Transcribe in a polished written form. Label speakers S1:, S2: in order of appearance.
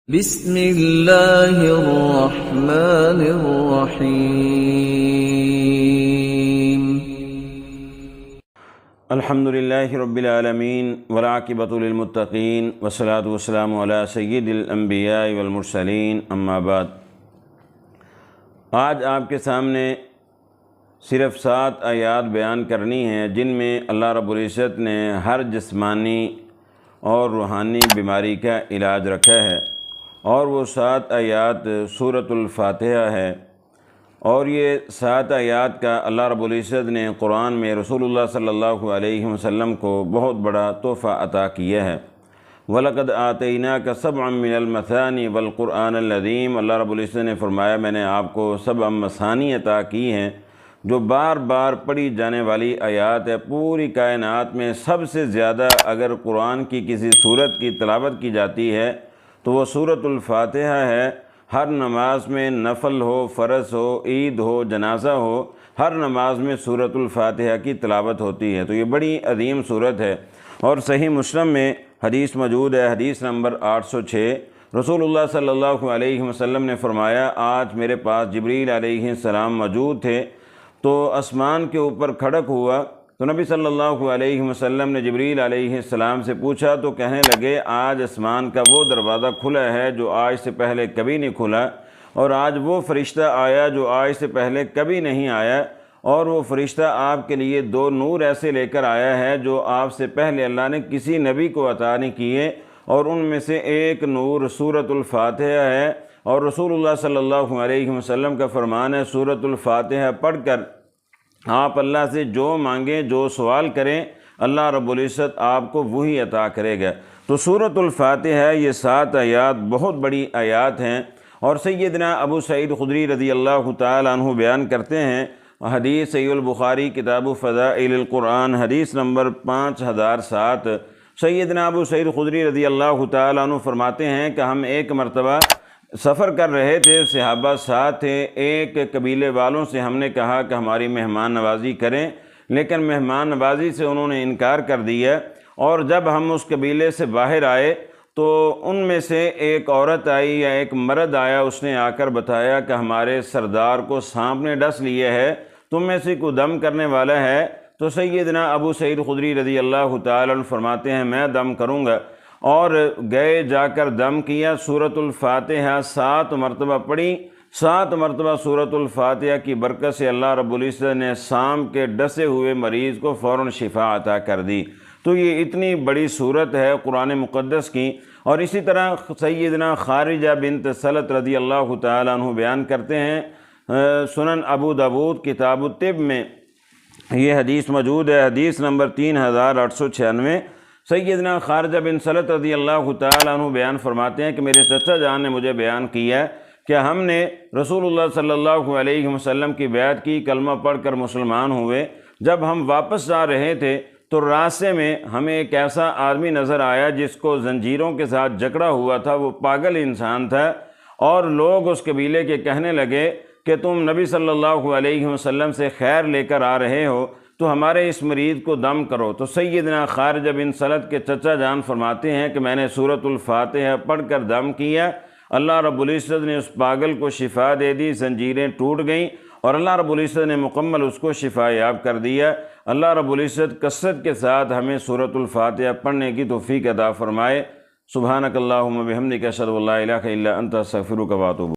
S1: بسم اللہ الرحمن الرحیم۔
S2: الحمدللہ رب العالمین والعاقبۃ للمتقین والصلاۃ والسلام علی سید الانبیاء والمرسلین، اما بعد۔ آج آپ کے سامنے صرف 7 آیات بیان کرنی ہیں جن میں اللہ رب العزت نے ہر جسمانی اور روحانی بیماری کا علاج رکھا ہے، اور وہ 7 آیات سورۃ الفاتحہ ہے۔ اور یہ 7 آیات کا اللہ رب العزت نے قرآن میں رسول اللہ صلی اللہ علیہ وسلم کو بہت بڑا تحفہ عطا کیا ہے۔ وَلَقَدْ آتَيْنَاكَ سَبْعًا مِّنَ الْمَثَانِي وَالْقُرْآنَ الْعَظِيمَ۔ اللہ رب العزت نے فرمایا، میں نے آپ کو 7 مثانی عطا کی ہیں جو بار بار پڑھی جانے والی آیات ہے۔ پوری کائنات میں سب سے زیادہ اگر قرآن کی کسی سورت کی تلاوت کی جاتی ہے تو وہ سورۃ الفاتحہ ہے۔ ہر نماز میں، نفل ہو، فرض ہو، عید ہو، جنازہ ہو، ہر نماز میں سورۃ الفاتحہ کی تلاوت ہوتی ہے۔ تو یہ بڑی عظیم سورت ہے، اور صحیح مسلم میں حدیث موجود ہے، حدیث نمبر 806۔ رسول اللہ صلی اللہ علیہ وسلم نے فرمایا، آج میرے پاس جبریل علیہ السلام موجود تھے، تو آسمان کے اوپر کھڑک ہوا تو نبی صلی اللہ علیہ وسلم نے جبریل علیہ السلام سے پوچھا، تو کہنے لگے، آج آسمان کا وہ دروازہ کھلا ہے جو آج سے پہلے کبھی نہیں کھلا، اور آج وہ فرشتہ آیا جو آج سے پہلے کبھی نہیں آیا، اور وہ فرشتہ آپ کے لیے 2 نور ایسے لے کر آیا ہے جو آپ سے پہلے اللہ نے کسی نبی کو عطا نہیں کیے، اور ان میں سے ایک نور سورۃ الفاتحہ ہے۔ اور رسول اللہ صلی اللہ علیہ وسلم کا فرمان ہے، سورۃ الفاتحہ پڑھ کر آپ اللہ سے جو مانگیں، جو سوال کریں، اللہ رب العزت آپ کو وہی عطا کرے گا۔ تو سورۃ الفاتحہ یہ 7 آیات بہت بڑی آیات ہیں، اور سیدنا ابو سعید خدری رضی اللہ تعالیٰ عنہ بیان کرتے ہیں، حدیث صحیح البخاری کتاب فضائل القرآن حدیث نمبر 5007۔ سیدنا ابو سعید خدری رضی اللہ تعالیٰ عنہ فرماتے ہیں کہ ہم ایک مرتبہ سفر کر رہے تھے، صحابہ ساتھ تھے۔ ایک قبیلے والوں سے ہم نے کہا کہ ہماری مہمان نوازی کریں، لیکن مہمان نوازی سے انہوں نے انکار کر دیا، اور جب ہم اس قبیلے سے باہر آئے تو ان میں سے ایک عورت آئی یا ایک مرد آیا، اس نے آ کر بتایا کہ ہمارے سردار کو سانپ نے ڈس لیے ہے، تم میں سے کوئی دم کرنے والا ہے؟ تو سیدنا ابو سعید خدری رضی اللہ تعالیٰ عنہ فرماتے ہیں، میں دم کروں گا، اور گئے، جا کر دم کیا، سورۃ الفاتحہ 7 مرتبہ پڑھی۔ 7 مرتبہ سورۃ الفاتحہ کی برکت سے اللہ رب العزت نے سانپ کے ڈسے ہوئے مریض کو فوراً شفا عطا کر دی۔ تو یہ اتنی بڑی صورت ہے قرآن مقدس کی۔ اور اسی طرح سیدنا خارجہ بنت سلط رضی اللہ تعالیٰ عنہ بیان کرتے ہیں، سنن ابو داود کتاب الطب میں یہ حدیث موجود ہے، حدیث نمبر 3896۔ سیدنا خارجہ بن سلط رضی اللہ تعالیٰ عنہ بیان فرماتے ہیں کہ میرے چچا جان نے مجھے بیان کیا کہ ہم نے رسول اللہ صلی اللہ علیہ وسلم کی بیعت کی، کلمہ پڑھ کر مسلمان ہوئے۔ جب ہم واپس جا رہے تھے تو راستے میں ہمیں ایک ایسا آدمی نظر آیا جس کو زنجیروں کے ساتھ جکڑا ہوا تھا، وہ پاگل انسان تھا، اور لوگ اس قبیلے کے کہنے لگے کہ تم نبی صلی اللہ علیہ وسلم سے خیر لے کر آ رہے ہو، تو ہمارے اس مریض کو دم کرو۔ تو سیدنا خارجہ بن سلط کے چچا جان فرماتے ہیں کہ میں نے سورۃ الفاتحہ پڑھ کر دم کیا، اللہ رب العزت نے اس پاگل کو شفا دے دی، زنجیریں ٹوٹ گئیں، اور اللہ رب العزت نے مکمل اس کو شفا یاب کر دیا۔ اللہ رب العزت کثرت کے ساتھ ہمیں سورۃ الفاتحہ پڑھنے کی توفیق عطا فرمائے۔ سبحانک اللہم و بحمدک، اشہد ان لا الہ الا انت، استغفرک و اتوب